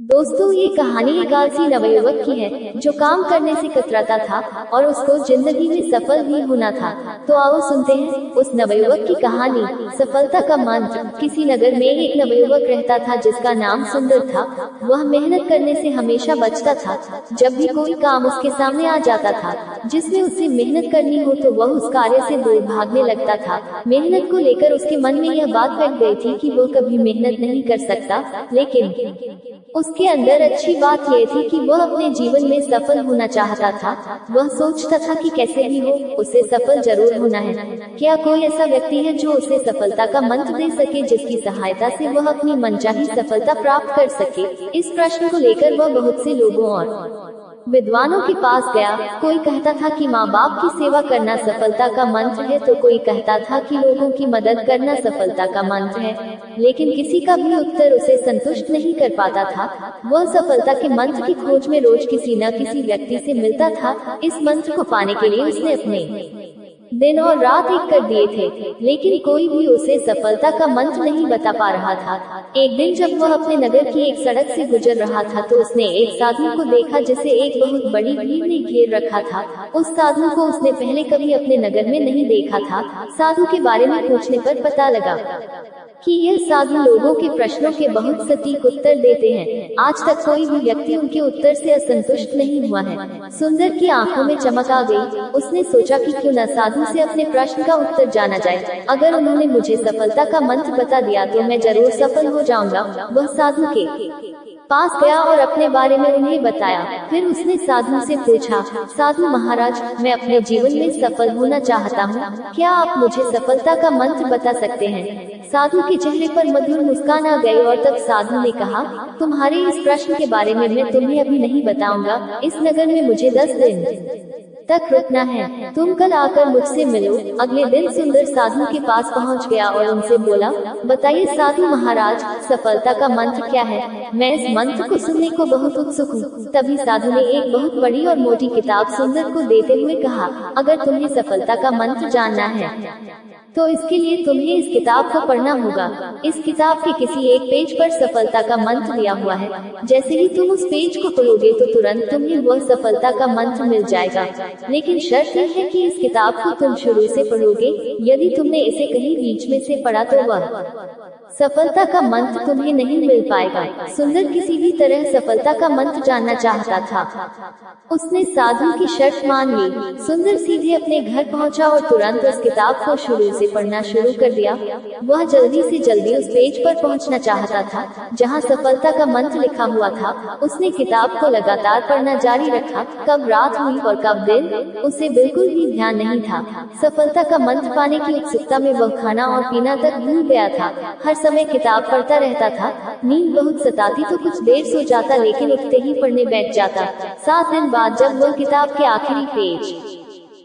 दोस्तों, ये कहानी एक आलसी नवयुवक की है जो काम करने से कतराता था और उसको जिंदगी में सफल भी होना था। तो आओ सुनते हैं उस नवयुवक की कहानी, सफलता का मंत्र। किसी नगर में एक नवयुवक रहता था जिसका नाम सुंदर था। वह मेहनत करने से हमेशा बचता था। जब भी कोई काम उसके सामने आ जाता था जिसमें उसे मेहनत करनी हो तो वह उस कार्य से दूर भागने लगता था। मेहनत को लेकर उसके मन में यह बात बैठ गई थी कि वो कभी मेहनत नहीं कर सकता, लेकिन उसके अंदर अच्छी बात यह थी कि वह अपने जीवन में सफल होना चाहता था। वह सोचता था कि कैसे भी हो उसे सफल जरूर होना है। क्या कोई ऐसा व्यक्ति है जो उसे सफलता का मंत्र दे सके, जिसकी सहायता से वह अपनी मनचाही सफलता प्राप्त कर सके? इस प्रश्न को लेकर वह बहुत से लोगों और विद्वानों के पास गया। कोई कहता था कि माँ बाप की सेवा करना सफलता का मंत्र है, तो कोई कहता था कि लोगों की मदद करना सफलता का मंत्र है। लेकिन किसी का भी उत्तर उसे संतुष्ट नहीं कर पाता था। वह सफलता के मंत्र की खोज में रोज किसी न किसी व्यक्ति से मिलता था। इस मंत्र को पाने के लिए उसने अपने दिन और रात एक कर दिए थे, लेकिन कोई भी उसे सफलता का मंत्र नहीं बता पा रहा था। एक दिन जब वह अपने नगर की एक सड़क से गुजर रहा था तो उसने एक साधु को देखा जिसे एक बहुत बड़ी भीड़ ने घेर रखा था। उस साधु को उसने पहले कभी अपने नगर में नहीं देखा था। साधु के बारे में पूछने पर पता लगा कि यह साधु लोगों के प्रश्नों के बहुत सटीक उत्तर देते हैं। आज तक कोई भी व्यक्ति उनके उत्तर से असंतुष्ट नहीं हुआ है। सुंदर की आंखों में चमक आ गई। उसने सोचा कि क्यों न साधु से अपने प्रश्न का उत्तर जाना जाए। अगर उन्होंने मुझे सफलता का मंत्र बता दिया तो मैं जरूर सफल हो जाऊंगा। वह साधु के पास गया और अपने बारे में उन्हें बताया। फिर उसने साधु से पूछा, साधु महाराज, मैं अपने जीवन में सफल होना चाहता हूँ। क्या आप मुझे सफलता का मंत्र बता सकते हैं? साधु के चेहरे पर मधुर मुस्कान आ गई और तब साधु ने कहा, तुम्हारे इस प्रश्न के बारे में मैं तुम्हें अभी नहीं बताऊंगा। इस नगर में मुझे 10 दिन तक रुकना है। तुम कल आकर मुझसे मिलो। अगले दिन सुंदर साधु के पास पहुंच गया और उनसे बोला, बताइए साधु महाराज, सफलता का मंत्र क्या है? मैं इस मंत्र को सुनने को बहुत उत्सुक हूँ। तभी साधु ने एक बहुत बड़ी और मोटी किताब सुंदर को देते हुए कहा, अगर तुम्हें सफलता का मंत्र जानना है तो इसके लिए तुम्हें इस किताब को पढ़ना होगा। इस किताब के किसी एक पेज पर सफलता का मंत्र दिया हुआ है। जैसे ही तुम उस पेज को पढ़ोगे तो तुरंत तुम्हें वह सफलता का मंत्र मिल जाएगा। लेकिन शर्त यह है कि इस किताब को तुम शुरू से पढ़ोगे। यदि तुमने इसे कहीं बीच में से पढ़ा तो वह सफलता का मंत्र तुम्हें नहीं मिल पाएगा। सुंदर किसी भी तरह सफलता का मंत्र जानना चाहता था। उसने साधु की शर्त मान ली। सुंदर सीधे अपने घर पहुंचा और तुरंत उस किताब को शुरू से पढ़ना शुरू कर दिया। वह जल्दी से जल्दी उस पेज पर पहुंचना चाहता था जहां सफलता का मंत्र लिखा हुआ था। उसने किताब को लगातार पढ़ना जारी रखा। कब रात हुई और कब दिन, उसे बिल्कुल भी ध्यान नहीं था। सफलता का मंत्र पाने की उत्सुकता में वह खाना और पीना तक भूल गया था। हर समय किताब पढ़ता रहता था। नींद बहुत सताती तो कुछ देर सो जाता, लेकिन उठते ही पढ़ने बैठ जाता। 7 दिन बाद जब वह किताब के आखिरी पेज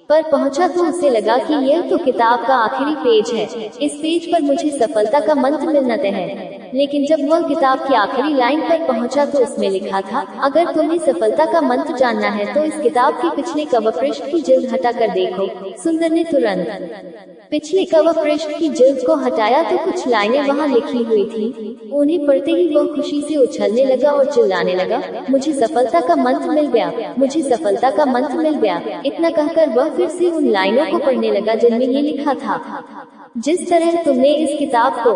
पर पहुंचा तो उसे लगा कि यह तो किताब का आखिरी पेज है। इस पेज पर मुझे सफलता का मंत्र मिलना तय है। लेकिन जब वह किताब की आखिरी लाइन पर पहुंचा तो उसमें लिखा था, अगर तुम्हें सफलता का मंत्र जानना है तो इस किताब के पिछले कवर पृष्ठ की जिल्द हटाकर देखो। सुंदर ने तुरंत पिछले कवर पृष्ठ की जिल्द को हटाया तो कुछ लाइनें वहां लिखी हुई थी। उन्हें पढ़ते ही वह खुशी से उछलने लगा और चिल्लाने लगा, मुझे सफलता का मंत्र मिल गया, मुझे सफलता का मंत्र मिल गया। इतना कहकर वह फिर से उन लाइनों को पढ़ने लगा जिनमें ये लिखा था, जिस तरह तुमने इस किताब को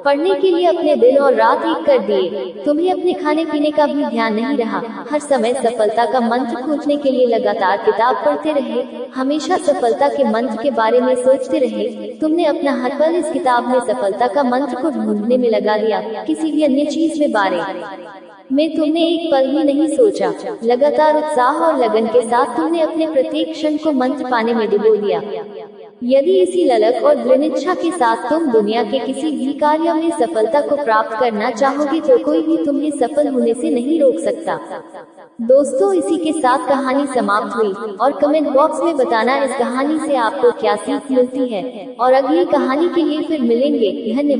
पढ़ने के लिए अपने दिन और रात एक कर दिए, तुम्हें अपने खाने पीने का भी ध्यान नहीं रहा। हर समय सफलता का मंत्र खोजने के लिए लगातार किताब पढ़ते रहे, हमेशा सफलता के मंत्र के बारे में सोचते रहे। तुमने अपना हर पल इस किताब में सफलता का मंत्र को ढूंढने में लगा दिया। किसी भी अन्य चीज में बारे में तुमने एक पल भी नहीं सोचा। लगातार उत्साह और लगन के साथ तुमने अपने प्रत्येक क्षण को मंत्र पाने में डुबो दिया। यदि इसी ललक और दृढ़ इच्छा के साथ तुम दुनिया के किसी भी कार्य में सफलता को प्राप्त करना चाहोगे तो कोई भी तुम्हें सफल होने से नहीं रोक सकता। दोस्तों, इसी के साथ कहानी समाप्त हुई और कमेंट बॉक्स में बताना इस कहानी से आपको क्या सीख मिलती है और अगली कहानी के लिए फिर मिलेंगे। धन्यवाद।